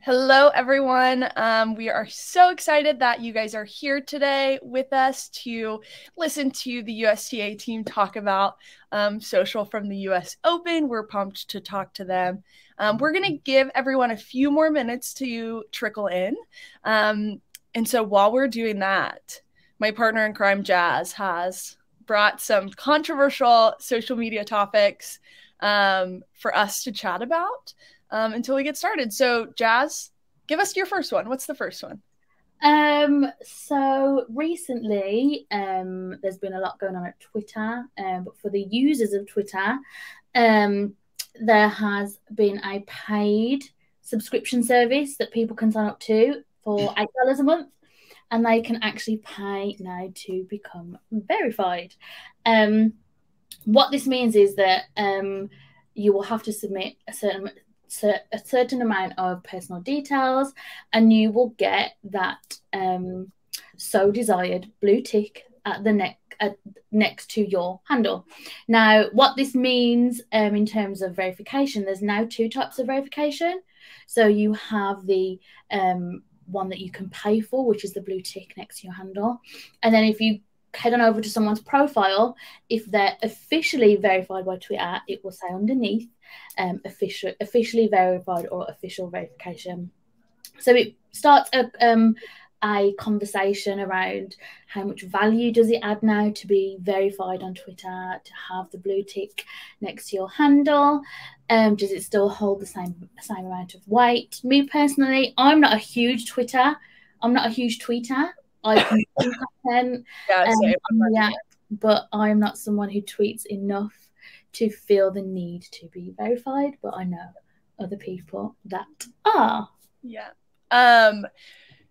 Hello, everyone. We are so excited that you guys are here today with us to listen to the USTA team talk about social from the US Open. We're pumped to talk to them. We're going to give everyone a few more minutes to trickle in. And so while we're doing that, my partner in crime, Jazz, has brought some controversial social media topics for us to chat about. Until we get started. So Jazz, give us your first one. What's the first one? So recently, there's been a lot going on at Twitter, but for the users of Twitter, there has been a paid subscription service that people can sign up to for $8 a month, and they can actually pay now to become verified. What this means is that you will have to submit a certain amount of personal details, and you will get that so desired blue tick at the next to your handle. Now, what this means in terms of verification, there's now two types of verification. So you have the one that you can pay for, which is the blue tick next to your handle, and then if you head on over to someone's profile, if they're officially verified by Twitter, it will say underneath officially verified or official verification. So it starts a conversation around how much value does it add now to be verified on Twitter, to have the blue tick next to your handle. Does it still hold the same amount of weight? Me personally, I'm not a huge tweeter. I can do content, but I'm not someone who tweets enough to feel the need to be verified, but I know other people that are. Yeah.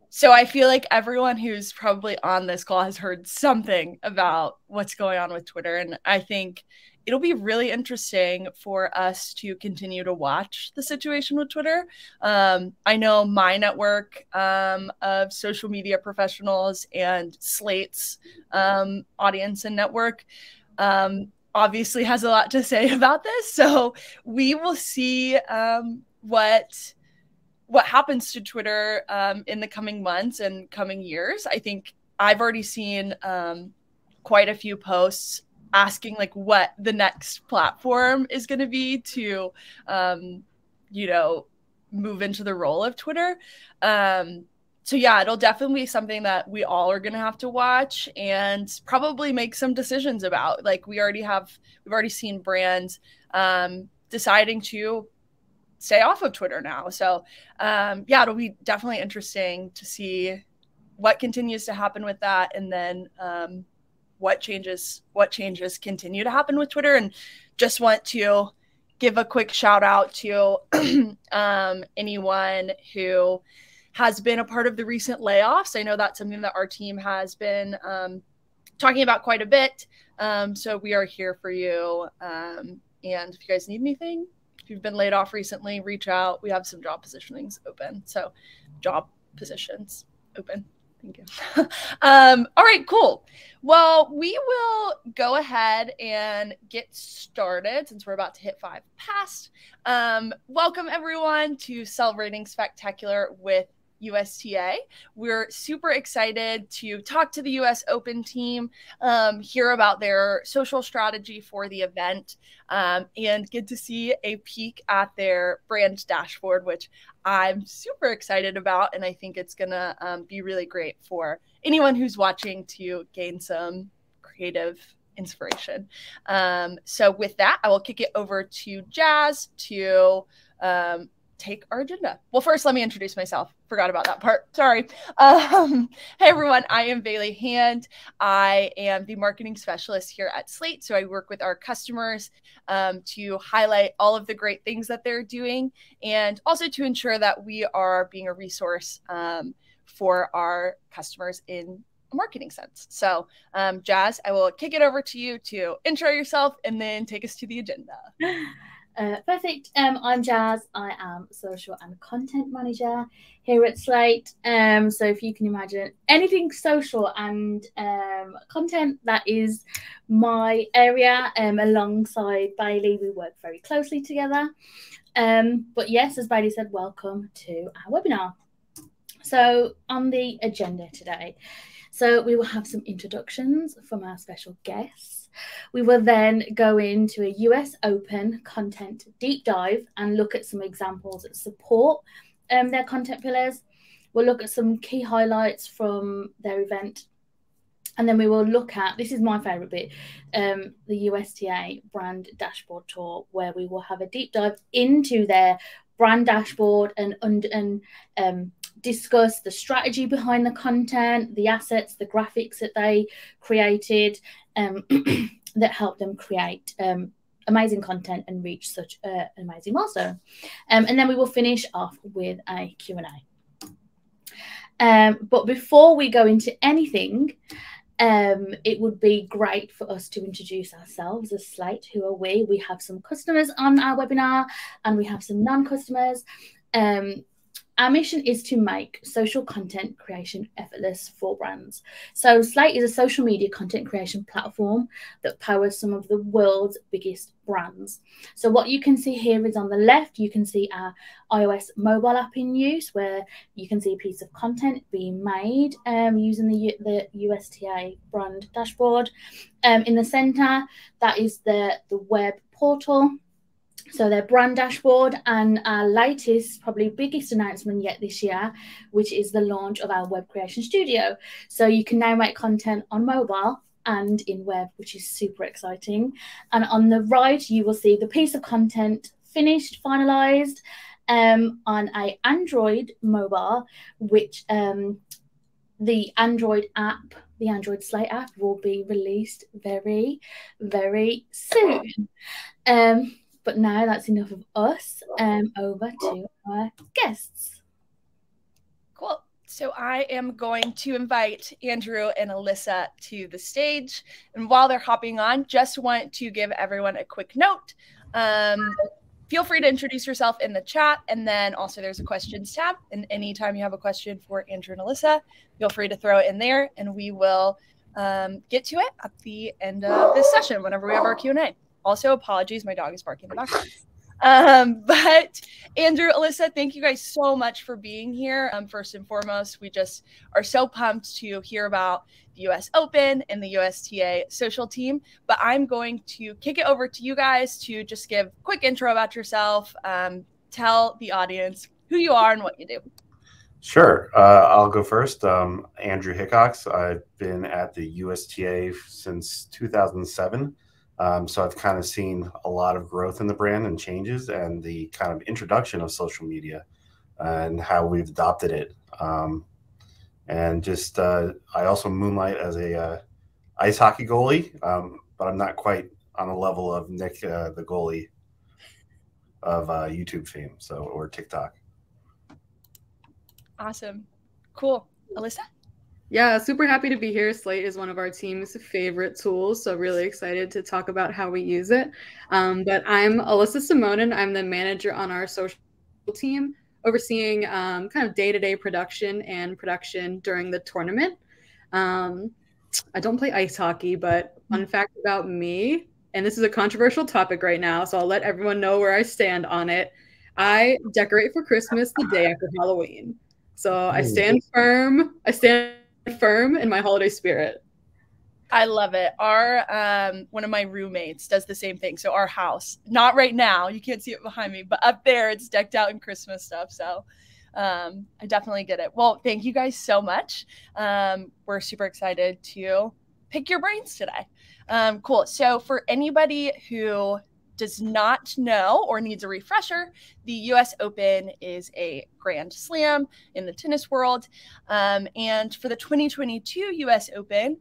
So I feel like everyone who's probably on this call has heard something about what's going on with Twitter, and I think it'll be really interesting for us to continue to watch the situation with Twitter. I know my network of social media professionals and Slate's audience and network obviously has a lot to say about this. So we will see what happens to Twitter in the coming months and coming years. I think I've already seen quite a few posts asking like what the next platform is going to be to, move into the role of Twitter. So yeah, it'll definitely be something that we all are going to have to watch and probably make some decisions about. Like we've already seen brands deciding to stay off of Twitter now. So yeah, it'll be definitely interesting to see what continues to happen with that, and then what changes continue to happen with Twitter. And just want to give a quick shout out to anyone who has been a part of the recent layoffs. I know that's something that our team has been talking about quite a bit. So we are here for you. And if you guys need anything, if you've been laid off recently, reach out. We have some job positionings open. So job positions open. Thank you. All right, cool. Well, we will go ahead and get started since we're about to hit 5 past. Welcome everyone to Celebrating Spectacular with USTA. We're super excited to talk to the US Open team, hear about their social strategy for the event, and get to see a peek at their brand dashboard, which I'm super excited about. And I think it's going to be really great for anyone who's watching to gain some creative inspiration. So with that, I will kick it over to Jazz to take our agenda. Well, first, let me introduce myself. Forgot about that part. Sorry. Hey, everyone. I am Bailey Hand. I am the marketing specialist here at Slate. So I work with our customers to highlight all of the great things that they're doing, and also to ensure that we are being a resource for our customers in a marketing sense. So Jazz, I will kick it over to you to intro yourself and then take us to the agenda. Perfect. I'm Jazz. I am social and content manager here at Slate. So if you can imagine anything social and content, that is my area. Alongside Bailey, we work very closely together. But yes, as Bailey said, welcome to our webinar. So on the agenda today, so we will have some introductions from our special guests. We will then go into a US Open content deep dive and look at some examples that support their content pillars. We'll look at some key highlights from their event. And then we will look at, this is my favourite bit, the USDA brand dashboard tour, where we will have a deep dive into their brand dashboard and discuss the strategy behind the content, the assets, the graphics that they created that helped them create amazing content and reach such an amazing milestone. And then we will finish off with a Q&A. But before we go into anything, it would be great for us to introduce ourselves as Slate. Who are we? We have some customers on our webinar and we have some non-customers. Our mission is to make social content creation effortless for brands. So Slate is a social media content creation platform that powers some of the world's biggest brands. So what you can see here is on the left, you can see our iOS mobile app in use, where you can see a piece of content being made using the USDA brand dashboard. In the center, that is the web portal. So their brand dashboard, and our latest, probably biggest announcement yet this year, which is the launch of our web creation studio. So you can now make content on mobile and in web, which is super exciting. And on the right, you will see the piece of content finished, finalized on an Android mobile, which the Android app, the Android Slate app, will be released very, very soon. But now that's enough of us. Over to our guests. Cool. So I am going to invite Andrew and Alyssa to the stage. And while they're hopping on, just want to give everyone a quick note. Feel free to introduce yourself in the chat. And then also there's a questions tab. And anytime you have a question for Andrew and Alyssa, feel free to throw it in there. And we will get to it at the end of this session whenever we have our Q&A. Also, apologies, my dog is barking in the background. But Andrew, Alyssa, thank you guys so much for being here. First and foremost, we just are so pumped to hear about the US Open and the USTA Social Team. But I'm going to kick it over to you guys to just give a quick intro about yourself. Tell the audience who you are and what you do. Sure. I'll go first. Andrew Hickox. I've been at the USTA since 2007. So I've kind of seen a lot of growth in the brand and changes and the kind of introduction of social media and how we've adopted it. And just I also moonlight as a ice hockey goalie, but I'm not quite on the level of Nick, the goalie of YouTube fame, or TikTok. Awesome. Cool. Alyssa? Yeah, super happy to be here. Slate is one of our team's favorite tools, so really excited to talk about how we use it. But I'm Alyssa Simone, and I'm the manager on our social team, overseeing kind of day-to-day production and production during the tournament. I don't play ice hockey, but fun fact about me, and this is a controversial topic right now, so I'll let everyone know where I stand on it. I decorate for Christmas the day after Halloween. So I stand firm. I stand firm in my holiday spirit. I love it. Our one of my roommates does the same thing. So our house, not right now, you can't see it behind me, but up there it's decked out in Christmas stuff. So I definitely get it. Well, thank you guys so much. We're super excited to pick your brains today. Cool. So for anybody who does not know or needs a refresher, the US Open is a grand slam in the tennis world. And for the 2022 US Open,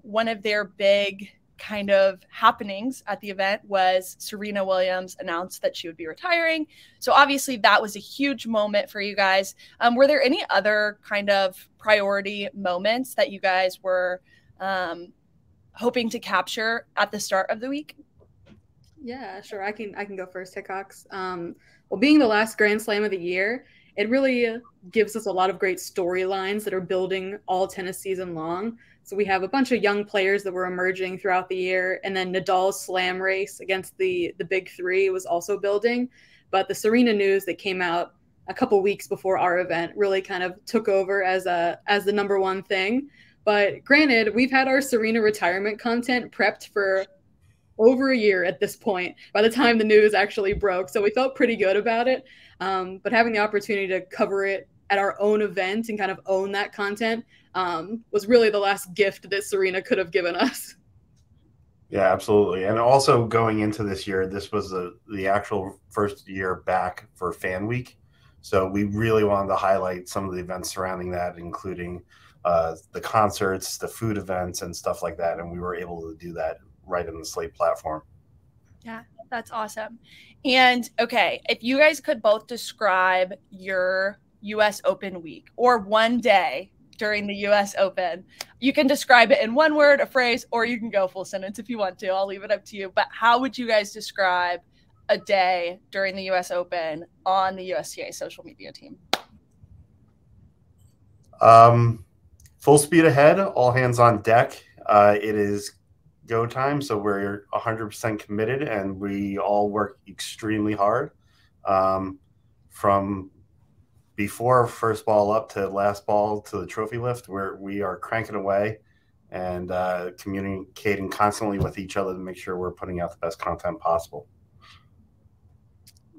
one of their big kind of happenings at the event was Serena Williams announced that she would be retiring. So obviously that was a huge moment for you guys. Were there any other kind of priority moments that you guys were hoping to capture at the start of the week? Yeah, sure. I can go first, Hickox. Well, being the last Grand Slam of the year, it really gives us a lot of great storylines that are building all tennis season long. So we have a bunch of young players that were emerging throughout the year, and then Nadal's slam race against the big three was also building. But the Serena news that came out a couple weeks before our event really kind of took over as the number one thing. But granted, we've had our Serena retirement content prepped for over a year at this point by the time the news actually broke. So we felt pretty good about it. But having the opportunity to cover it at our own event and kind of own that content was really the last gift that Serena could have given us. Yeah, absolutely. And also going into this year, this was the actual first year back for Fan Week. So we really wanted to highlight some of the events surrounding that, including the concerts, the food events, and stuff like that. And we were able to do that right in the Slate platform. Yeah, that's awesome. And okay, if you guys could both describe your US Open week or one day during the US Open, you can describe it in one word, a phrase, or you can go full sentence if you want to. I'll leave it up to you. But how would you guys describe a day during the US Open on the USTA social media team? Full speed ahead, all hands on deck. It is go time, so we're 100% committed, and we all work extremely hard from before first ball up to last ball to the trophy lift, where we are cranking away and communicating constantly with each other to make sure we're putting out the best content possible.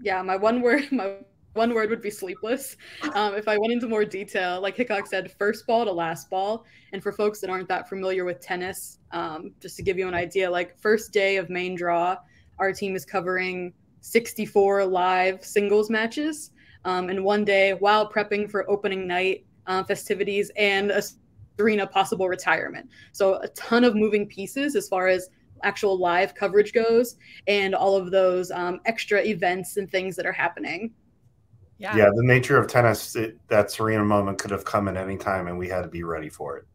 Yeah, my one word would be sleepless. If I went into more detail, like Hickox said, first ball to last ball. And for folks that aren't that familiar with tennis, just to give you an idea, like first day of main draw, our team is covering 64 live singles matches in one day while prepping for opening night festivities and a Serena possible retirement. So a ton of moving pieces as far as actual live coverage goes and all of those extra events and things that are happening. Yeah, the nature of tennis, that Serena moment could have come at any time, and we had to be ready for it.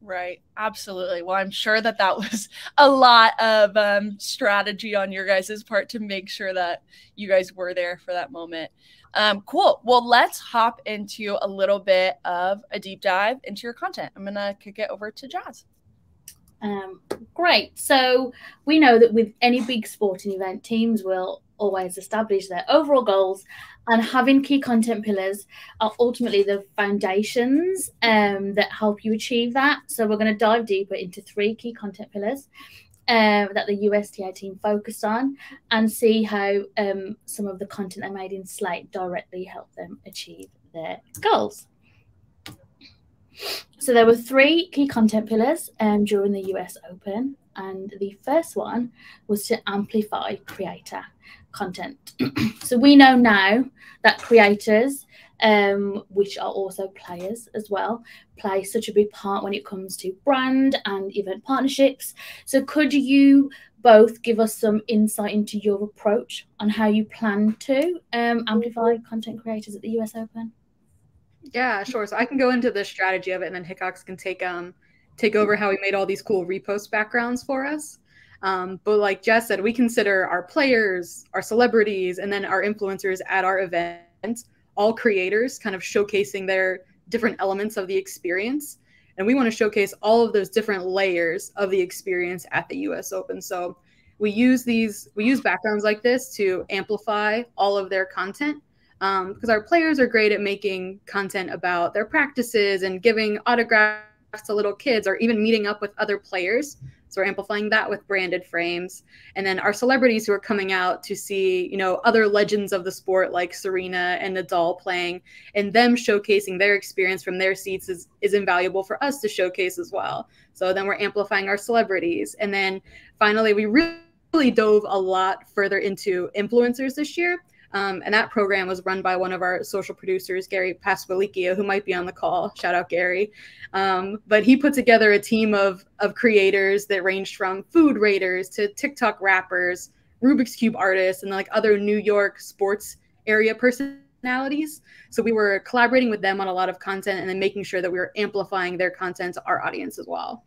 Right. Absolutely. Well, I'm sure that was a lot of strategy on your guys' part to make sure that you guys were there for that moment. Cool. Well, let's hop into a little bit of a deep dive into your content. I'm going to kick it over to Jazz. Great. So we know that with any big sporting event, teams will always establish their overall goals, and having key content pillars are ultimately the foundations that help you achieve that. So we're going to dive deeper into 3 key content pillars that the USTA team focused on, and see how some of the content they made in Slate directly helped them achieve their goals. So there were 3 key content pillars during the US Open, and the first one was to amplify creator content. So we know now that creators, which are also players as well, play such a big part when it comes to brand and event partnerships. So could you both give us some insight into your approach on how you plan to amplify content creators at the US Open? Yeah, sure. So I can go into the strategy of it, and then Hickox can take over how we made all these cool repost backgrounds for us. But like Jess said, we consider our players, our celebrities, and then our influencers at our event all creators, kind of showcasing their different elements of the experience. And we want to showcase all of those different layers of the experience at the US Open. So we use backgrounds like this to amplify all of their content. Because our players are great at making content about their practices and giving autographs to little kids, or even meeting up with other players. So we're amplifying that with branded frames. And then our celebrities who are coming out to see, other legends of the sport like Serena and Nadal playing, and them showcasing their experience from their seats is invaluable for us to showcase as well. So then we're amplifying our celebrities. And then finally, we really dove a lot further into influencers this year. And that program was run by one of our social producers, Gary Pasqualicchio, who might be on the call. Shout out, Gary. But he put together a team of creators that ranged from food raiders to TikTok rappers, Rubik's Cube artists, and like other New York sports area personalities. So we were collaborating with them on a lot of content, and then making sure that we were amplifying their content to our audience as well.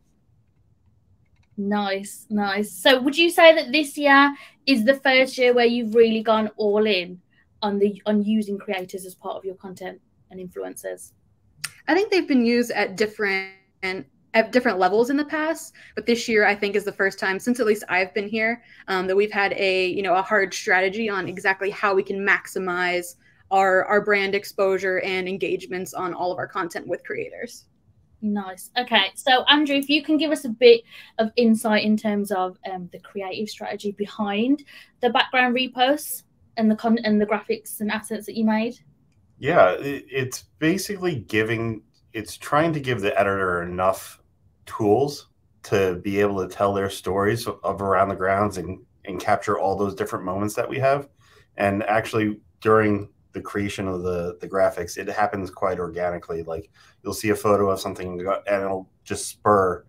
Nice, nice. So would you say that this year is the first year where you've really gone all in on using creators as part of your content and influencers? I think they've been used at different levels in the past, but this year I think is the first time since at least I've been here that we've had a hard strategy on exactly how we can maximize our brand exposure and engagements on all of our content with creators. Nice. Okay, so Andrew, if you can give us a bit of insight in terms of the creative strategy behind the background reposts and the graphics and assets that you made. Yeah, it's basically it's trying to give the editor enough tools to be able to tell their stories of around the grounds and capture all those different moments that we have. And actually during the creation of the graphics, it happens quite organically. Like you'll see a photo of something and it'll just spur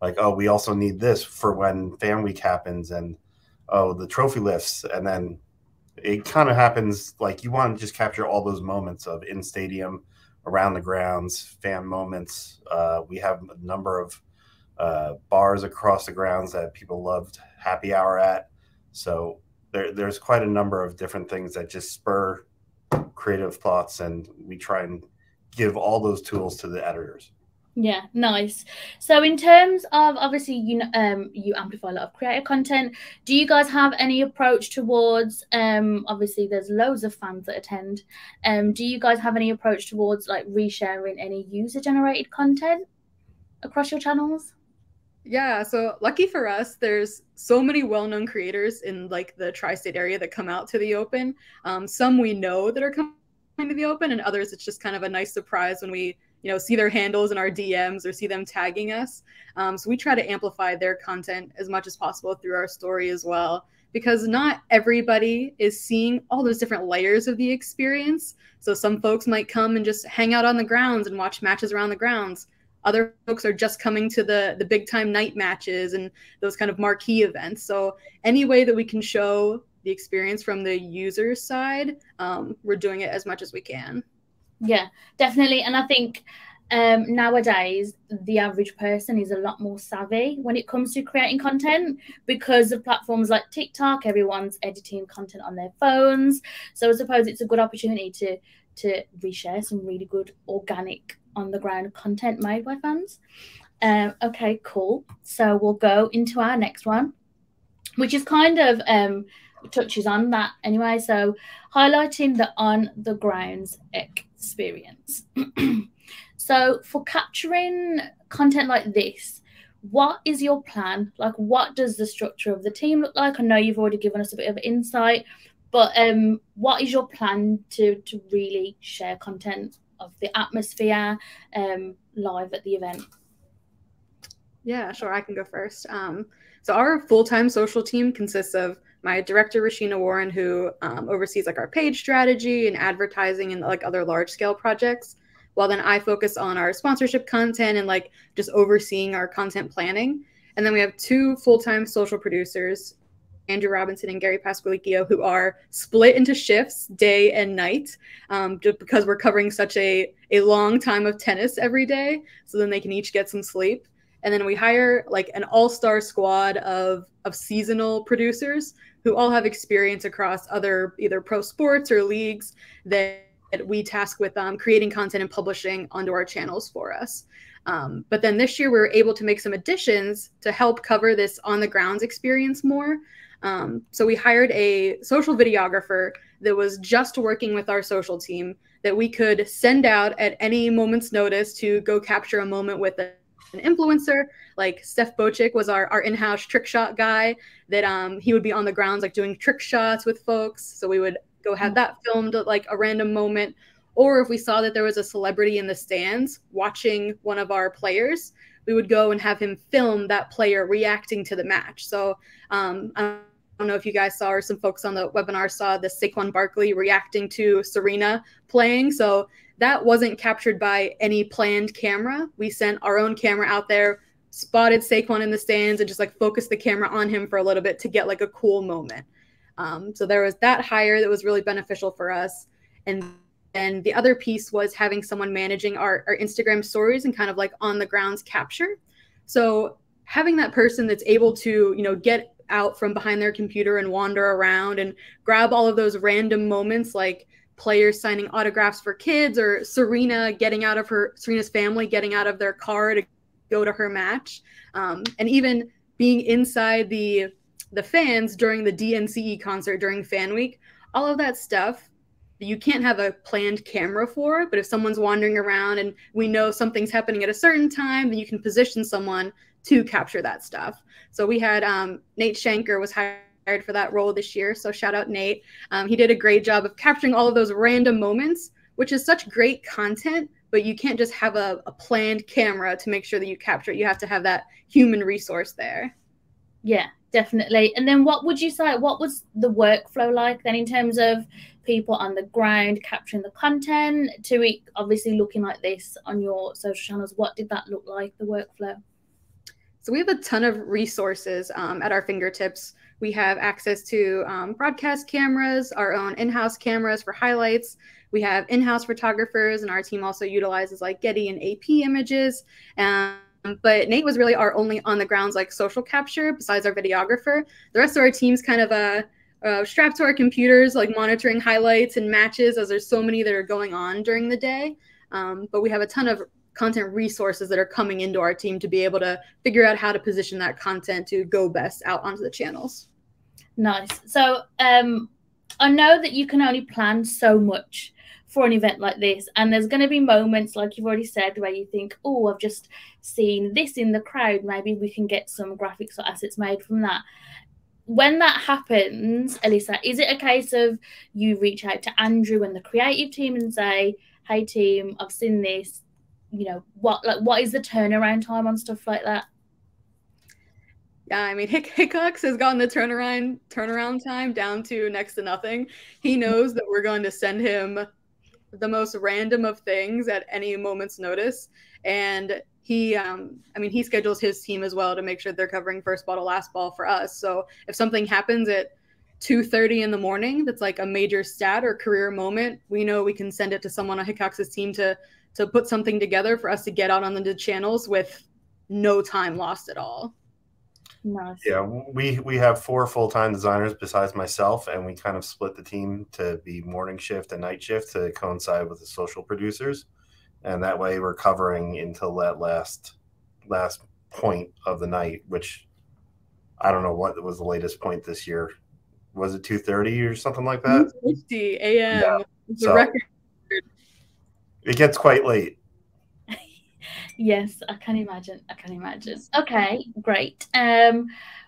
like, oh, we also need this for when fan week happens, and oh, the trophy lifts. And then it kind of happens like you want to just capture all those moments of in stadium, around the grounds, fan moments. We have a number of bars across the grounds that people loved happy hour at. So there's quite a number of different things that just spur creative thoughts, and we try and give all those tools to the editors. Yeah, nice. So in terms of, obviously, you amplify a lot of creator content. Do you guys have any approach towards, obviously there's loads of fans that attend. Do you guys have any approach towards like resharing any user generated content across your channels? Yeah, so lucky for us, there's so many well-known creators in like the tri-state area that come out to the Open. Some we know that are coming to the Open, and others it's just kind of a nice surprise when we see their handles in our DMs or see them tagging us. So we try to amplify their content as much as possible through our story as well, because not everybody is seeing all those different layers of the experience. So some folks might come and just hang out on the grounds and watch matches around the grounds. Other folks are just coming to the big time night matches and those kind of marquee events. So any way that we can show the experience from the user side, we're doing it as much as we can. Yeah, definitely. And I think nowadays the average person is a lot more savvy when it comes to creating content because of platforms like TikTok. Everyone's editing content on their phones. So I suppose it's a good opportunity to reshare some really good organic on the ground content made by fans. Okay, cool. So we'll go into our next one, which is kind of touches on that anyway. So highlighting the on the grounds experience. So for capturing content like this, what is your plan? Like, what does the structure of the team look like? I know you've already given us a bit of insight, but what is your plan to really share content of the atmosphere live at the event? Yeah, sure. I can go first. So our full-time social team consists of my director, Rashina Warren, who oversees like our page strategy and advertising and like other large-scale projects. While then I focus on our sponsorship content and like just overseeing our content planning. And then we have two full-time social producers, Andrew Robinson and Gary Pasqualicchio, who are split into shifts, day and night, just because we're covering such a long time of tennis every day. So then they can each get some sleep. And then we hire like an all-star squad of seasonal producers who all have experience across other either pro sports or leagues that we task with creating content and publishing onto our channels for us. But then this year we were able to make some additions to help cover this on the grounds experience more. So we hired a social videographer that was just working with our social team that we could send out at any moment's notice to go capture a moment with an influencer. Like Steph Bocic was our in-house trick shot guy that he would be on the grounds like doing trick shots with folks. So we would go have that filmed at like a random moment. Or if we saw that there was a celebrity in the stands watching one of our players, we would go and have him film that player reacting to the match. So I don't know if you guys saw or some folks on the webinar saw the Saquon Barkley reacting to Serena playing. So that wasn't captured by any planned camera. We sent our own camera out there, spotted Saquon in the stands and just like focused the camera on him for a little bit to get like a cool moment. So there was that hire that was really beneficial for us. And then the other piece was having someone managing our Instagram stories and kind of like on the grounds capture. So having that person that's able to, you know, get out from behind their computer and wander around and grab all of those random moments, like players signing autographs for kids, or Serena's family getting out of their car to go to her match, and even being inside the fans during the DNCE concert during Fan Week. All of that stuff that you can't have a planned camera for, but if someone's wandering around and we know something's happening at a certain time, then you can position someone to capture that stuff. So we had Nate Shanker was hired for that role this year, so shout out Nate. He did a great job of capturing all of those random moments, which is such great content, but you can't just have a planned camera to make sure that you capture it. You have to have that human resource there. Yeah, definitely. And then what would you say, what was the workflow like then in terms of people on the ground capturing the content to it obviously looking like this on your social channels? What did that look like, the workflow? So we have a ton of resources at our fingertips. We have access to broadcast cameras, our own in-house cameras for highlights. We have in-house photographers, and our team also utilizes like Getty and AP images. But Nate was really our only on the grounds like social capture besides our videographer. The rest of our team's kind of strapped to our computers, like monitoring highlights and matches, as there's so many that are going on during the day. But we have a ton of content resources that are coming into our team to be able to figure out how to position that content to go best out onto the channels. Nice. So I know that you can only plan so much for an event like this, and there's going to be moments, like you've already said, where you think, oh, I've just seen this in the crowd, maybe we can get some graphics or assets made from that. When that happens, Alyssa, is it a case of you reach out to Andrew and the creative team and say, hey team, I've seen this, you know, what is the turnaround time on stuff like that? Yeah, I mean, Hickox has gotten the turnaround time down to next to nothing. He knows that we're going to send him the most random of things at any moment's notice, and he schedules his team as well to make sure they're covering first ball to last ball for us. So if something happens at 2:30 in the morning that's like a major stat or career moment, we know we can send it to someone on Hickox's team to put something together for us to get out on the channels with no time lost at all. Nice. Yeah, we have 4 full-time designers besides myself, and we kind of split the team to be morning shift and night shift to coincide with the social producers, and that way we're covering until that last point of the night, which I don't know what was the latest point this year. Was it 2:30 or something like that? 2:50 a.m. Yeah. It's a record. It gets quite late. Yes, I can imagine. Okay, great.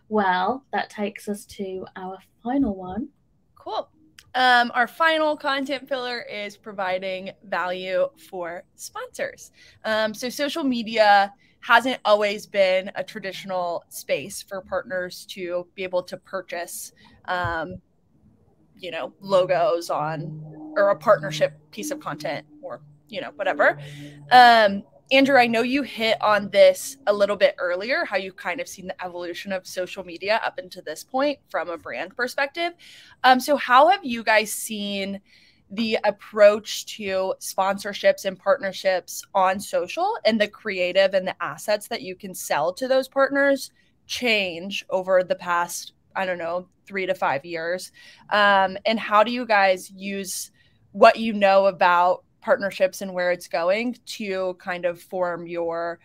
Well, that takes us to our final one. Cool. Our final content pillar is providing value for sponsors. So social media hasn't always been a traditional space for partners to be able to purchase, logos on, or a partnership piece of content, or, whatever. Andrew, I know you hit on this a little bit earlier, how you've kind of seen the evolution of social media up into this point from a brand perspective. So how have you guys seen the approach to sponsorships and partnerships on social and the creative and the assets that you can sell to those partners change over the past, 3 to 5 years? And how do you guys use what you know about partnerships and where it's going to kind of form your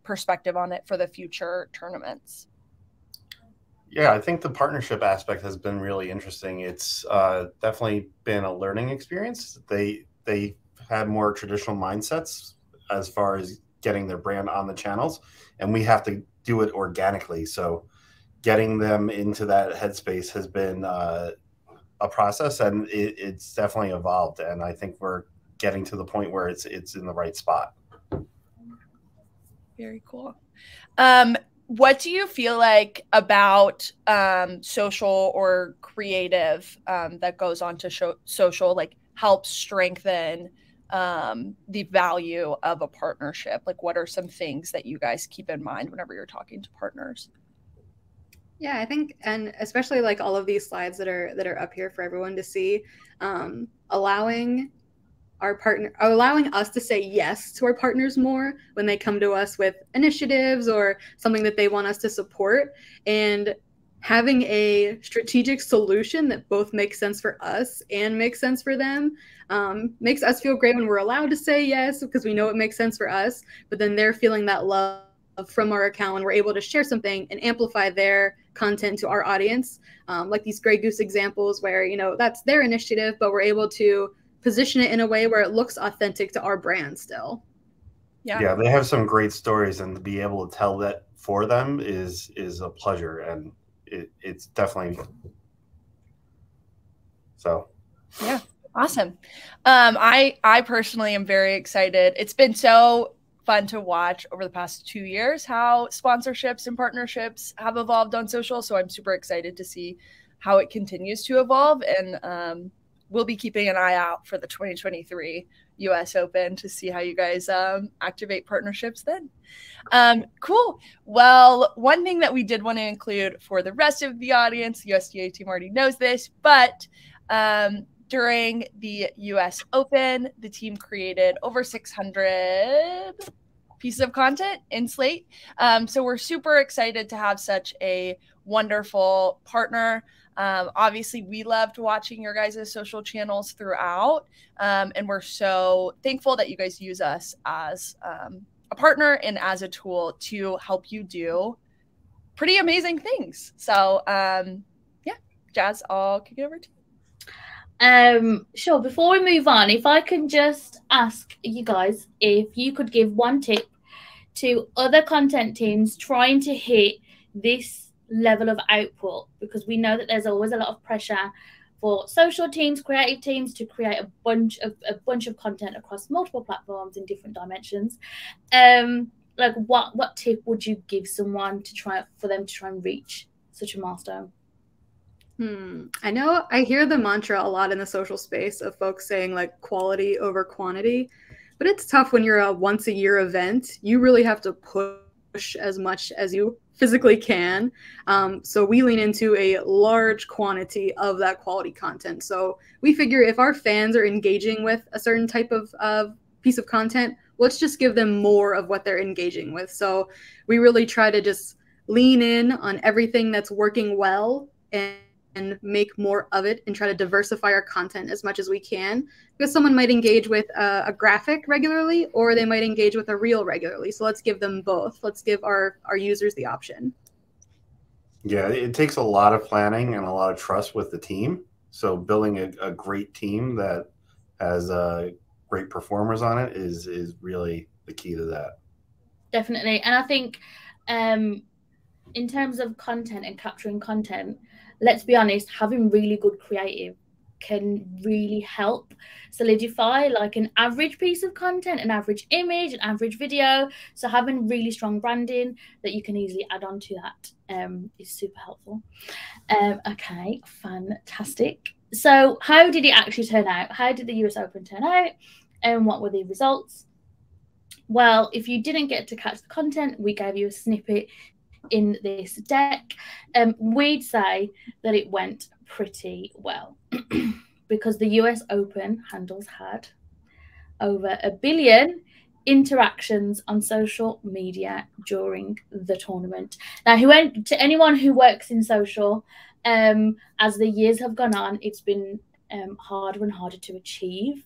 perspective on it for the future tournaments? Yeah, I think the partnership aspect has been really interesting. It's definitely been a learning experience. They had more traditional mindsets as far as getting their brand on the channels, and we have to do it organically. So getting them into that headspace has been a process, and it's definitely evolved. And I think we're getting to the point where it's in the right spot. Very cool. What do you feel like about social or creative that goes on to social, like helps strengthen the value of a partnership? Like, what are some things that you guys keep in mind whenever you're talking to partners? Yeah, I think, and especially like all of these slides that are up here for everyone to see, allowing our partner, allowing us to say yes to our partners more when they come to us with initiatives or something that they want us to support, and having a strategic solution that both makes sense for us and makes sense for them makes us feel great when we're allowed to say yes because we know it makes sense for us, but then they're feeling that love from our account and we're able to share something and amplify their content to our audience. Like these Grey Goose examples where, you know, that's their initiative, but we're able to position it in a way where it looks authentic to our brand still. Yeah, they have some great stories, and to be able to tell that for them is a pleasure, and it's definitely so. Yeah, awesome. I personally am very excited. It's been so fun to watch over the past 2 years how sponsorships and partnerships have evolved on social. So I'm super excited to see how it continues to evolve, and we'll be keeping an eye out for the 2023 US Open to see how you guys activate partnerships then. Cool. Well, one thing that we did want to include for the rest of the audience, the USDA team already knows this, but during the US Open, the team created over 600 pieces of content in Slate. So we're super excited to have such a wonderful partner. Obviously, we loved watching your guys' social channels throughout, and we're so thankful that you guys use us as a partner and as a tool to help you do pretty amazing things. So, yeah, Jazz, I'll kick it over to you. Sure. Before we move on, if I can just ask you guys if you could give one tip to other content teams trying to hit this level of output, because we know that there's always a lot of pressure for social teams, creative teams to create a bunch of content across multiple platforms in different dimensions. Like what tip would you give someone for them to try and reach such a milestone? I know I hear the mantra a lot in the social space of folks saying like quality over quantity, but it's tough when you're a once a year event. You really have to push as much as you physically can. So we lean into a large quantity of that quality content. So we figure if our fans are engaging with a certain type of piece of content, let's just give them more of what they're engaging with. So we really try to just lean in on everything that's working well and make more of it and try to diversify our content as much as we can, because someone might engage with a graphic regularly or they might engage with a reel regularly. So let's give them both. Let's give our users the option. Yeah, it takes a lot of planning and a lot of trust with the team. So building a great team that has great performers on it is really the key to that. Definitely. And I think in terms of content and capturing content, let's be honest, having really good creative can really help solidify like an average piece of content, an average image, an average video. So having really strong branding that you can easily add on to that is super helpful. Okay, fantastic. So how did it actually turn out? How did the US Open turn out? And what were the results? Well, if you didn't get to catch the content, we gave you a snippet in this deck. We'd say that it went pretty well because the US Open handles had over 1 billion interactions on social media during the tournament. Now, to anyone who works in social, as the years have gone on, it's been harder and harder to achieve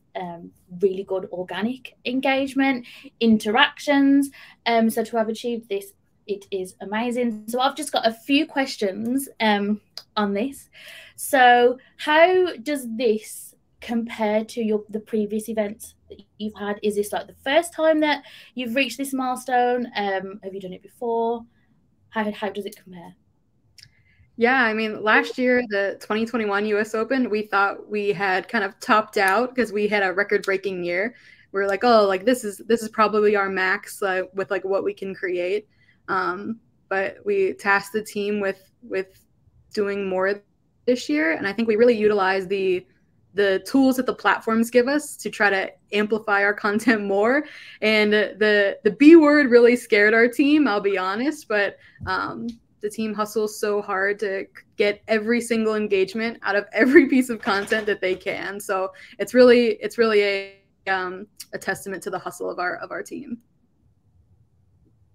really good organic engagement, interactions. So to have achieved this, it is amazing. So I've just got a few questions on this. So how does this compare to the previous events that you've had? Is this like the first time that you've reached this milestone? Have you done it before? How does it compare? Yeah, I mean, last year, the 2021 US Open, we thought we had kind of topped out because we had a record-breaking year. We were like, oh, like this is probably our max with like what we can create. But we tasked the team with doing more this year, and I think we really utilized the tools that the platforms give us to try to amplify our content more. And the B word really scared our team, I'll be honest, but the team hustles so hard to get every single engagement out of every piece of content that they can. So it's really a testament to the hustle of our team.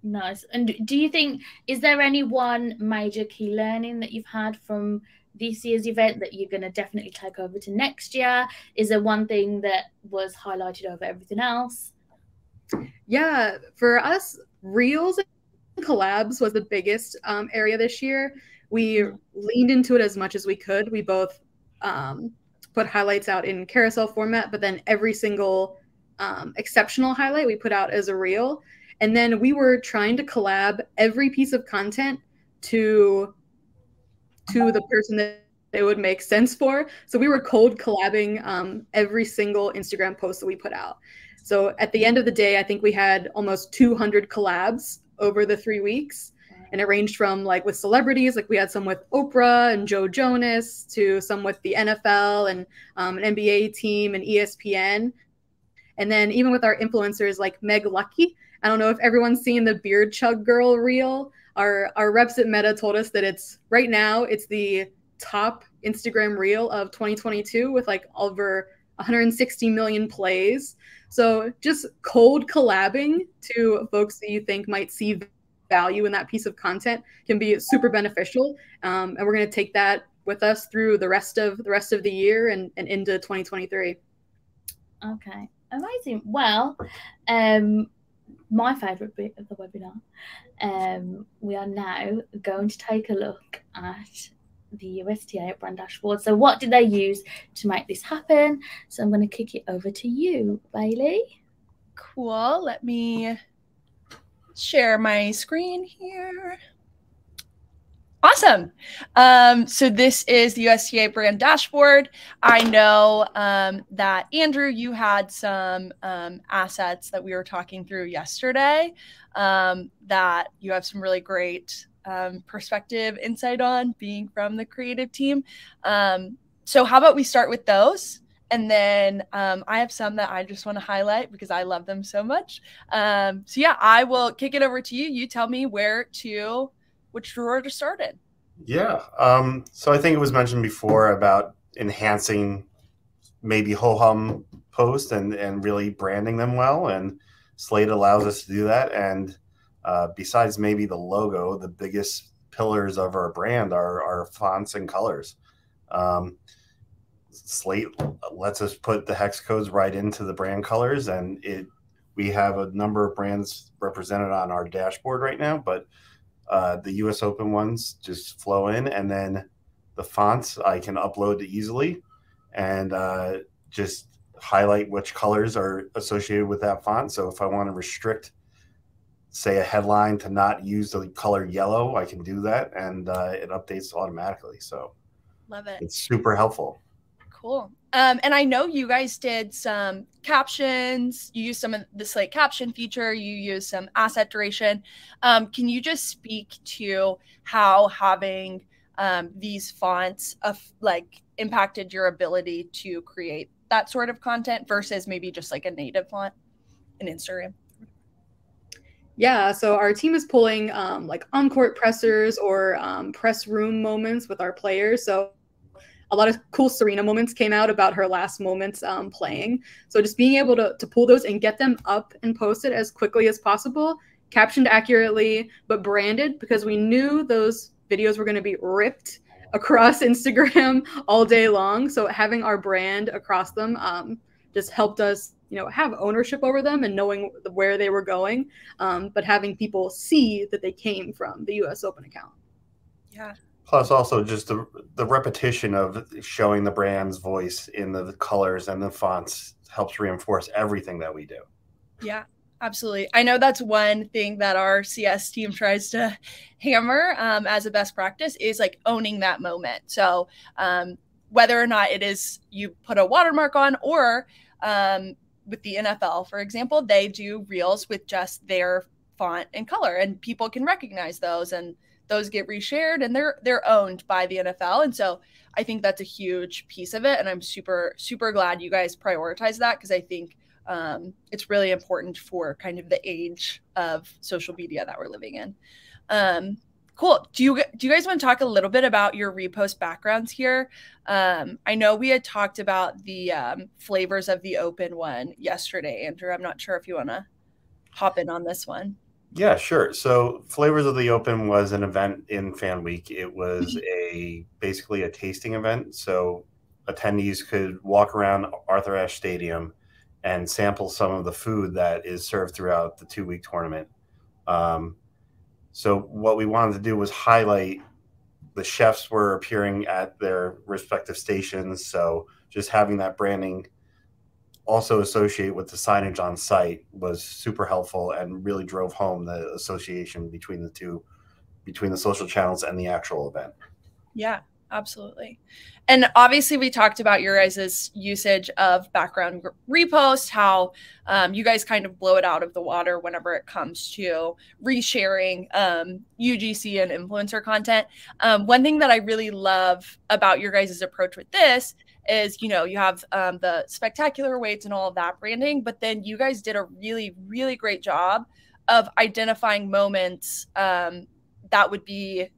Nice. And do you think, is there any one major key learning that you've had from this year's event that you're going to definitely take over to next year? Is there one thing that was highlighted over everything else? Yeah, for us, reels and collabs was the biggest area this year. We leaned into it as much as we could. We both put highlights out in carousel format, but then every single exceptional highlight we put out as a reel. And then we were trying to collab every piece of content to the person that it would make sense for. So we were cold collabing every single Instagram post that we put out. So at the end of the day, I think we had almost 200 collabs over the 3 weeks. And it ranged from like with celebrities, like we had some with Oprah and Joe Jonas, to some with the NFL and an NBA team and ESPN. And then even with our influencers like Meg Lucky. I don't know if everyone's seen the Beard Chug Girl reel. Our reps at Meta told us that it's the top Instagram reel of 2022 with like over 160 million plays. So just cold collabing to folks that you think might see value in that piece of content can be super beneficial. And we're going to take that with us through the rest of the year and into 2023. Okay, amazing. Well, my favorite bit of the webinar, we are now going to take a look at the USDA brand dashboard. So what did they use to make this happen? So I'm going to kick it over to you, Bailey. Cool. Let me share my screen here. Awesome. So this is the USDA brand dashboard. I know that Andrew, you had some assets that we were talking through yesterday that you have some really great perspective insight on, being from the creative team. So how about we start with those? And then I have some that I just want to highlight because I love them so much. So yeah, I will kick it over to you. You tell me which drawer to start in. Yeah. So I think it was mentioned before about enhancing maybe ho-hum posts and really branding them well. And Slate allows us to do that. And besides maybe the logo, the biggest pillars of our brand are our fonts and colors. Slate lets us put the hex codes right into the brand colors, and we have a number of brands represented on our dashboard right now, but the US Open ones just flow in, and then the fonts I can upload easily and just highlight which colors are associated with that font. So if I want to restrict, say, a headline to not use the color yellow, I can do that, and it updates automatically. So love it. It's super helpful. Cool. And I know you guys did some captions. You used some of the Slate caption feature. You used some asset duration. Can you just speak to how having these fonts impacted your ability to create that sort of content versus maybe just like a native font in Instagram? Yeah, so our team is pulling like on-court pressers or press room moments with our players. So a lot of cool Serena moments came out about her last moments playing. So just being able to pull those and get them up and posted as quickly as possible, captioned accurately, but branded, because we knew those videos were going to be ripped across Instagram all day long. So having our brand across them just helped us, have ownership over them and knowing where they were going, but having people see that they came from the US Open account. Yeah. Plus also just the repetition of showing the brand's voice in the colors and the fonts helps reinforce everything that we do. Yeah, absolutely. I know that's one thing that our CS team tries to hammer as a best practice is like owning that moment. So whether or not it is you put a watermark on or with the NFL, for example, they do reels with just their font and color and people can recognize those and those get reshared and they're owned by the NFL. And so I think that's a huge piece of it. And I'm super, super glad you guys prioritize that because I think it's really important for kind of the age of social media that we're living in. Cool. Do you guys want to talk a little bit about your repost backgrounds here? I know we had talked about the flavors of the open one yesterday, Andrew. I'm not sure if you want to hop in on this one. Yeah, sure. So Flavors of the Open was an event in Fan Week. It was basically a tasting event. So attendees could walk around Arthur Ashe Stadium and sample some of the food that is served throughout the 2-week tournament. So what we wanted to do was highlight the chefs were appearing at their respective stations. So just having that branding also associate with the signage on site was super helpful and really drove home the association between the two, between the social channels and the actual event. Yeah, absolutely. And obviously we talked about your guys' usage of background repost, how you guys kind of blow it out of the water whenever it comes to resharing UGC and influencer content. One thing that I really love about your guys' approach with this is, you have the spectacular weights and all of that branding, but then you guys did a really, really great job of identifying moments that would be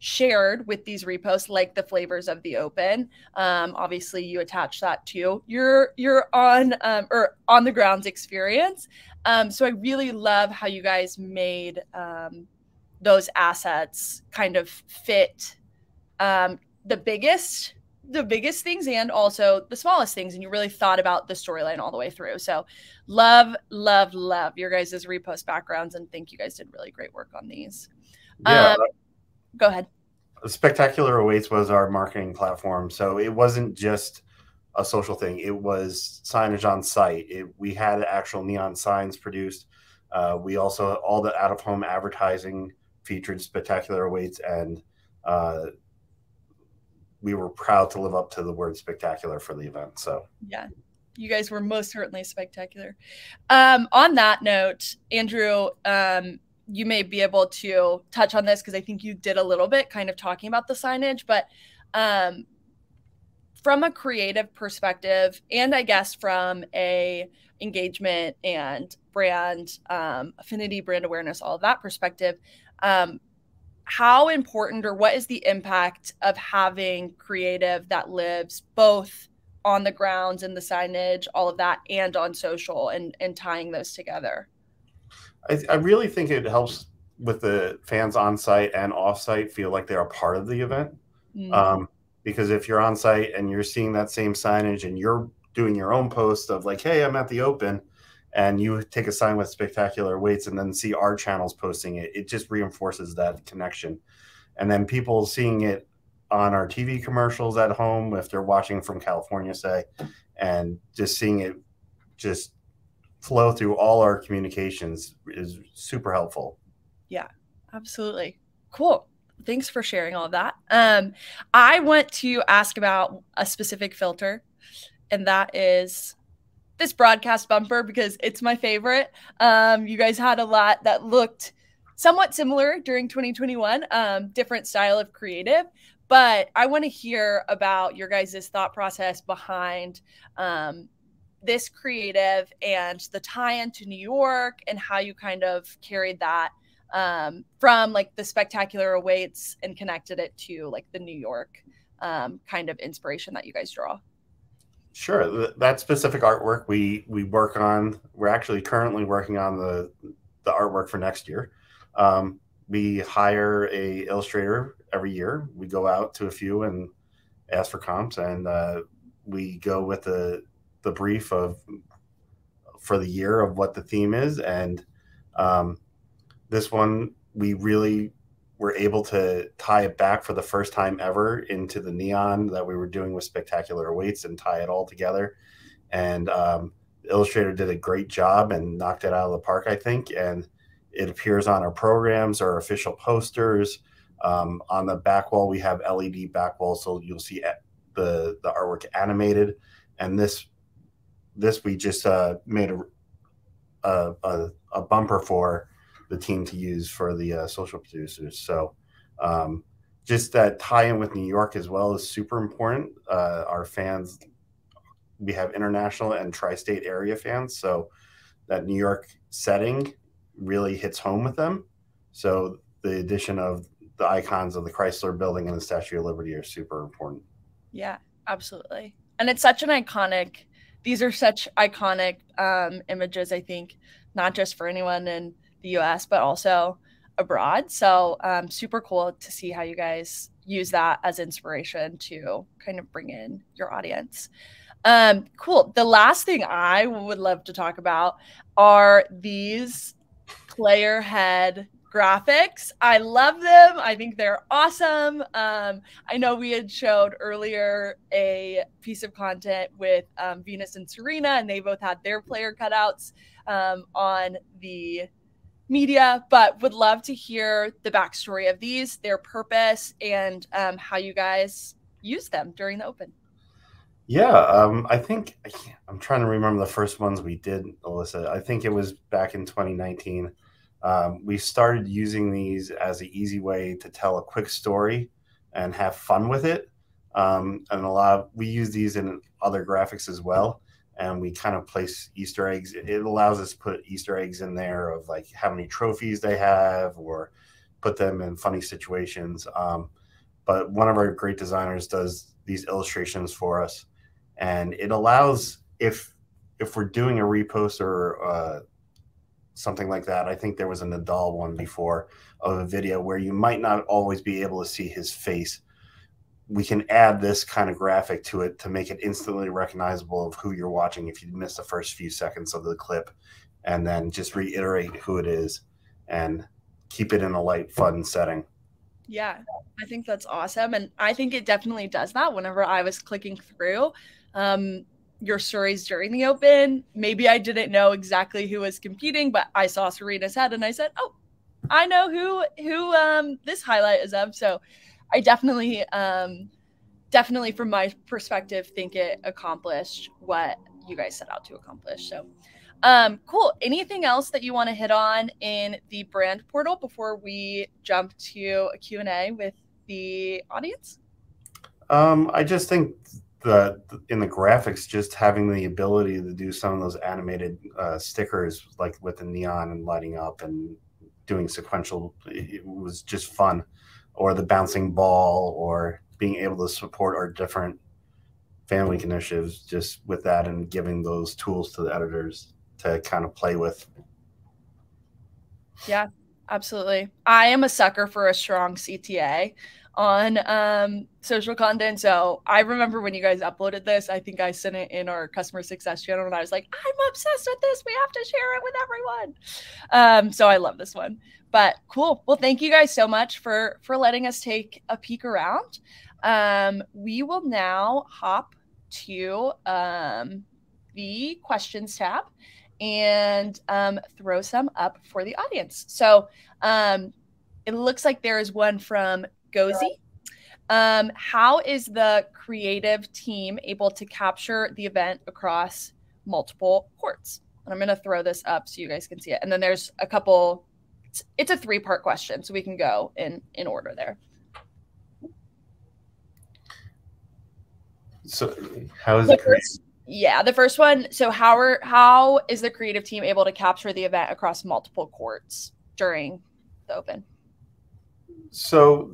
shared with these reposts, like the flavors of the open. Obviously you attach that to your on or on the grounds experience. So I really love how you guys made those assets kind of fit the biggest things and also the smallest things. And you really thought about the storyline all the way through. So love your guys' repost backgrounds, and think you guys did really great work on these. Yeah. Go ahead. Spectacular Awaits was our marketing platform. So it wasn't just a social thing. It was signage on site. We had actual neon signs produced. We also, all the out-of-home advertising featured Spectacular Awaits, and we were proud to live up to the word spectacular for the event. So yeah, you guys were most certainly spectacular. On that note, Andrew, you may be able to touch on this because I think you did a little bit kind of talking about the signage, but from a creative perspective, and I guess from a engagement and brand affinity, brand awareness, all of that perspective, how important or what is the impact of having creative that lives both on the grounds and the signage, all of that, and on social, and tying those together? I really think it helps with the fans on site and off site feel like they're a part of the event. Because if you're on site and you're seeing that same signage and you're doing your own post of like, hey, I'm at the open, and you take a sign with Spectacular Weights and then see our channels posting it, it just reinforces that connection. And then people seeing it on our TV commercials at home, if they're watching from California, say, and just seeing it just flow through all our communications is super helpful. Yeah, absolutely. Cool. Thanks for sharing all of that. I want to ask about a specific filter, and that is this broadcast bumper, because it's my favorite. You guys had a lot that looked somewhat similar during 2021, different style of creative, but I want to hear about your guys' thought process behind this creative and the tie-in to New York, and how you kind of carried that from like the Spectacular Awaits and connected it to like the New York kind of inspiration that you guys draw. Sure. That specific artwork we work on, we're actually currently working on the artwork for next year. We hire a illustrator every year. We go out to a few and ask for comps, and we go with the brief for the year of what the theme is. And this one, we really were able to tie it back for the first time ever into the neon that we were doing with Spectacular Weights and tie it all together. And the illustrator did a great job and knocked it out of the park, I think. And it appears on our programs, our official posters. On the back wall, we have LED back wall, so you'll see the artwork animated. And this we just made a bumper for the team to use for the social producers. So just that tie-in with New York as well is super important. Our fans, we have international and tri-state area fans, so that New York setting really hits home with them. So the addition of the icons of the Chrysler Building and the Statue of Liberty are super important. Yeah, absolutely. And it's such an iconic, these are such iconic images, I think, not just for anyone in the US, but also abroad. So super cool to see how you guys use that as inspiration to kind of bring in your audience. Cool. The last thing I would love to talk about are these player head graphics. I love them. I think they're awesome. I know we had showed earlier a piece of content with Venus and Serena, and they both had their player cutouts on the media, but would love to hear the backstory of these, their purpose, and how you guys use them during the Open. Yeah, I think I'm trying to remember the first ones we did, Alyssa. I think it was back in 2019. We started using these as an easy way to tell a quick story and have fun with it. And we use these in other graphics as well. And we kind of place Easter eggs. It allows us to put Easter eggs in there of like how many trophies they have, or put them in funny situations. But one of our great designers does these illustrations for us. And it allows, if we're doing a repost or something like that, I think there was a Nadal one before of a video where you might not always be able to see his face. We can add this kind of graphic to it to make it instantly recognizable of who you're watching if you miss the first few seconds of the clip, and then just reiterate who it is and keep it in a light, fun setting. Yeah, I think that's awesome. And I think it definitely does that. Whenever I was clicking through your stories during the Open, maybe I didn't know exactly who was competing, but I saw Serena's head and I said, oh, I know who this highlight is of. So I definitely from my perspective, think it accomplished what you guys set out to accomplish. So cool. Anything else that you want to hit on in the brand portal before we jump to a Q&A with the audience? I just think that in the graphics, just having the ability to do some of those animated stickers, like with the neon and lighting up and doing sequential, it was just fun. Or the bouncing ball, or being able to support our different fan week initiatives just with that, and giving those tools to the editors to kind of play with. Yeah, absolutely. I am a sucker for a strong CTA on social content. So I remember when you guys uploaded this, I think I sent it in our customer success channel and I was like, I'm obsessed with this. We have to share it with everyone. So I love this one. But cool. Well, thank you guys so much for letting us take a peek around. We will now hop to the questions tab and throw some up for the audience. So it looks like there is one from Gozi. How is the creative team able to capture the event across multiple courts? And I'm going to throw this up so you guys can see it. And then there's a couple. It's a 3-part question, so we can go in order there. So how is it created? Yeah, the first one. So how is the creative team able to capture the event across multiple courts during the Open? So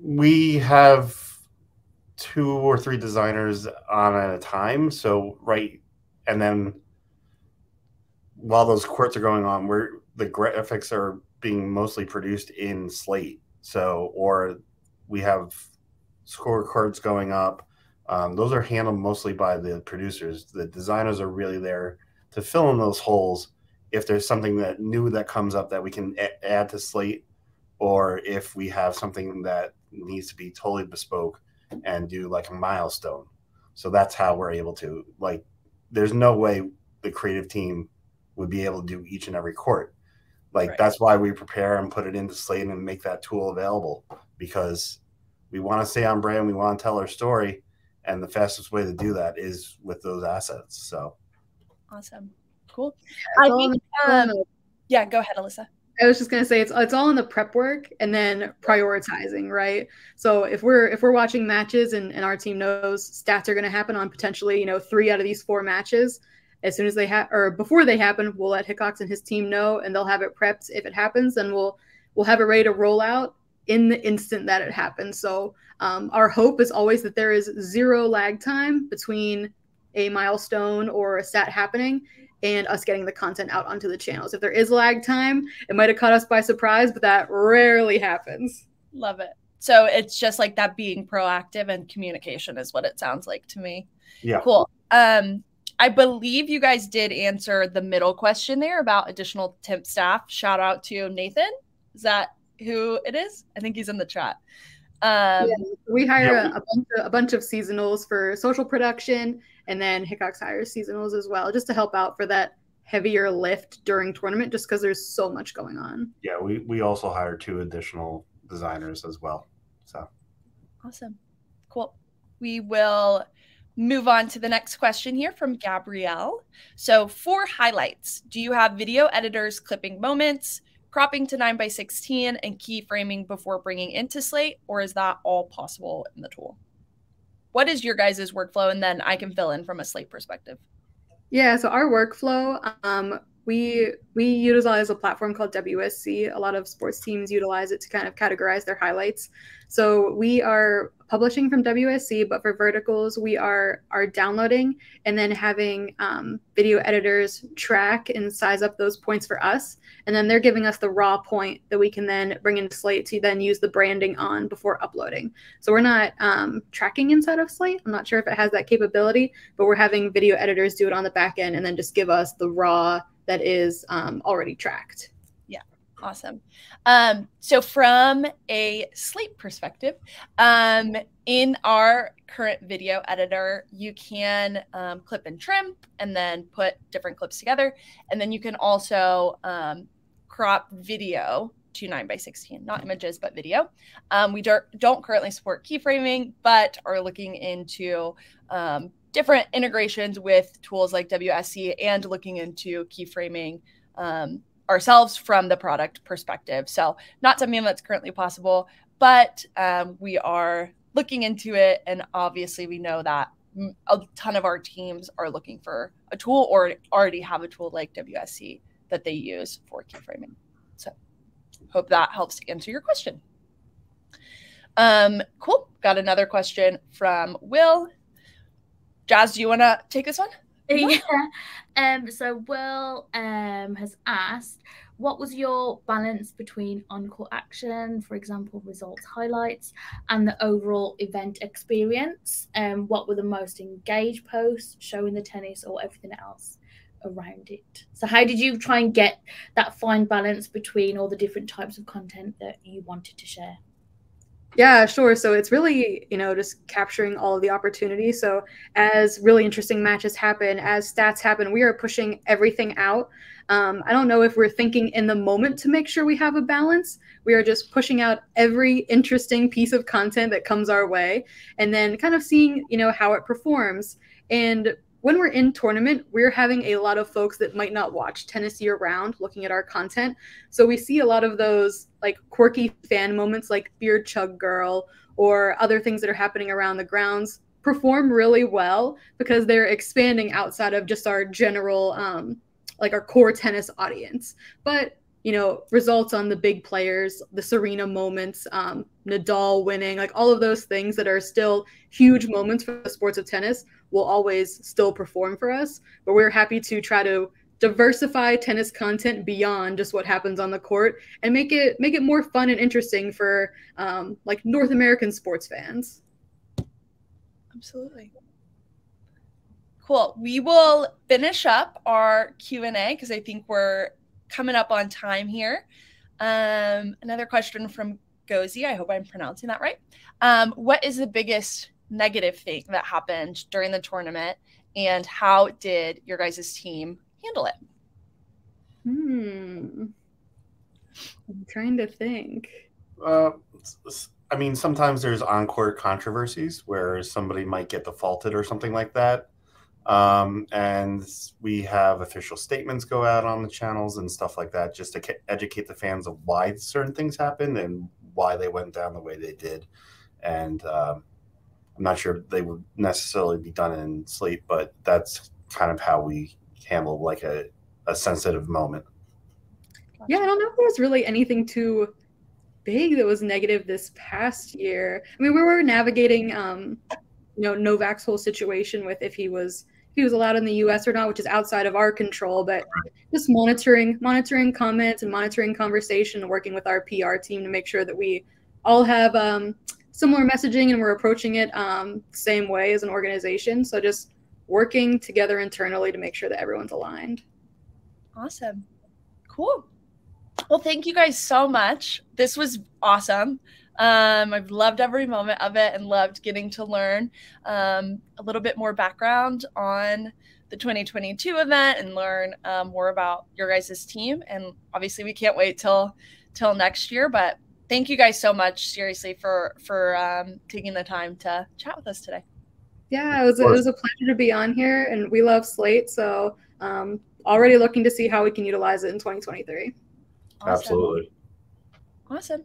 we have 2 or 3 designers on at a time. So and then while those courts are going on, the graphics are being mostly produced in Slate. So, or we have scorecards going up. Those are handled mostly by the producers. The designers are really there to fill in those holes if there's something that new that comes up that we can add to Slate, or if we have something that needs to be totally bespoke and do like a milestone. So that's how we're able to, like, there's no way the creative team would be able to do each and every court. Like, right. That's why we prepare and put it into Slate and make that tool available, because we want to stay on brand. We want to tell our story. And the fastest way to do that is with those assets. So awesome. Cool. I think, yeah, go ahead, Alyssa. I was just going to say it's all in the prep work and then prioritizing, right? So if we're watching matches and our team knows stats are going to happen on potentially, 3 out of these 4 matches, as soon as they or before they happen, we'll let Hickox and his team know, and they'll have it prepped. If it happens, then we'll have it ready to roll out in the instant that it happens. So our hope is always that there is zero lag time between a milestone or a stat happening and us getting the content out onto the channels. If there is lag time, it might have caught us by surprise, but that rarely happens. Love it. So it's just like that being proactive and communication is what it sounds like to me. Yeah. Cool. I believe you guys did answer the middle question there about additional temp staff. Shout out to Nathan. Is that who it is? I think he's in the chat. Yeah, we hire a bunch of seasonals for social production, and then Hickox hires seasonals as well, just to help out for that heavier lift during tournament, just because there's so much going on. Yeah, we also hire 2 additional designers as well. So awesome. Cool. We will move on to the next question here from Gabrielle. So for highlights, do you have video editors clipping moments, cropping to 9:16, and keyframing before bringing into Slate, or is that all possible in the tool? What is your guys' workflow? And then I can fill in from a Slate perspective. Yeah, so our workflow, we utilize a platform called WSC. A lot of sports teams utilize it to kind of categorize their highlights. So we are publishing from WSC, but for verticals, we are downloading and then having video editors track and size up those points for us. And then they're giving us the raw point that we can then bring into Slate to then use the branding on before uploading. So we're not tracking inside of Slate. I'm not sure if it has that capability, but we're having video editors do it on the back end and then just give us the raw that is already tracked. Yeah, awesome. So from a Slate perspective, in our current video editor, you can clip and trim and then put different clips together. And then you can also crop video to 9:16, not images, but video. We don't currently support keyframing, but are looking into different integrations with tools like WSC and looking into keyframing ourselves from the product perspective. So not something that's currently possible, but we are looking into it. And obviously we know that a ton of our teams are looking for a tool or already have a tool like WSC that they use for keyframing. So hope that helps to answer your question. Cool. Got another question from Will. Jazz, do you want to take this one? Yeah. So Will has asked, what was your balance between on-court action, for example, results highlights, and the overall event experience? What were the most engaged posts, showing the tennis or everything else around it? So how did you try and get that fine balance between all the different types of content that you wanted to share? Yeah, sure. So it's really, just capturing all of the opportunities. So as really interesting matches happen, as stats happen, we are pushing everything out. I don't know if we're thinking in the moment to make sure we have a balance. We are just pushing out every interesting piece of content that comes our way and then kind of seeing, how it performs. And when we're in tournament, we're having a lot of folks that might not watch tennis year round looking at our content. So we see a lot of those like quirky fan moments like Beard Chug Girl or other things that are happening around the grounds perform really well because they're expanding outside of just our general, like our core tennis audience. But results on the big players, the Serena moments, Nadal winning, like all of those things that are still huge moments for the sports of tennis will always still perform for us. But we're happy to try to diversify tennis content beyond just what happens on the court and make it more fun and interesting for like North American sports fans. Absolutely. Cool. We will finish up our Q&A because I think we're coming up on time here. Another question from Gozi. I hope I'm pronouncing that right. What is the biggest negative thing that happened during the tournament, and how did your guys' team handle it? I'm trying to think. I mean, sometimes there's on-court controversies where somebody might get defaulted or something like that. And we have official statements go out on the channels and stuff like that just to educate the fans of why certain things happened and why they went down the way they did. And I'm not sure they would necessarily be done in Slate, but that's kind of how we handle like a sensitive moment. Yeah, I don't know if there's really anything too big that was negative this past year. I mean, we were navigating, Novak's whole situation with if he was allowed in the U.S. or not, which is outside of our control. But just monitoring comments and monitoring conversation, and working with our PR team to make sure that we all have similar messaging and we're approaching it same way as an organization. So just working together internally to make sure that everyone's aligned. Awesome. Cool. Well, thank you guys so much. This was awesome. I've loved every moment of it and loved getting to learn a little bit more background on the 2022 event and learn more about your guys' team. And obviously we can't wait till next year, but thank you guys so much, seriously, for taking the time to chat with us today. Yeah, it was a pleasure to be on here, and we love Slate. So already looking to see how we can utilize it in 2023. Awesome. Absolutely. Awesome.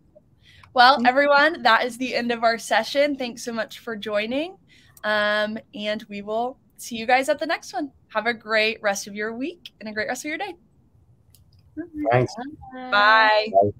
Well, everyone, that is the end of our session. Thanks so much for joining. And we will see you guys at the next one. Have a great rest of your week and a great rest of your day. Thanks. Bye. Bye.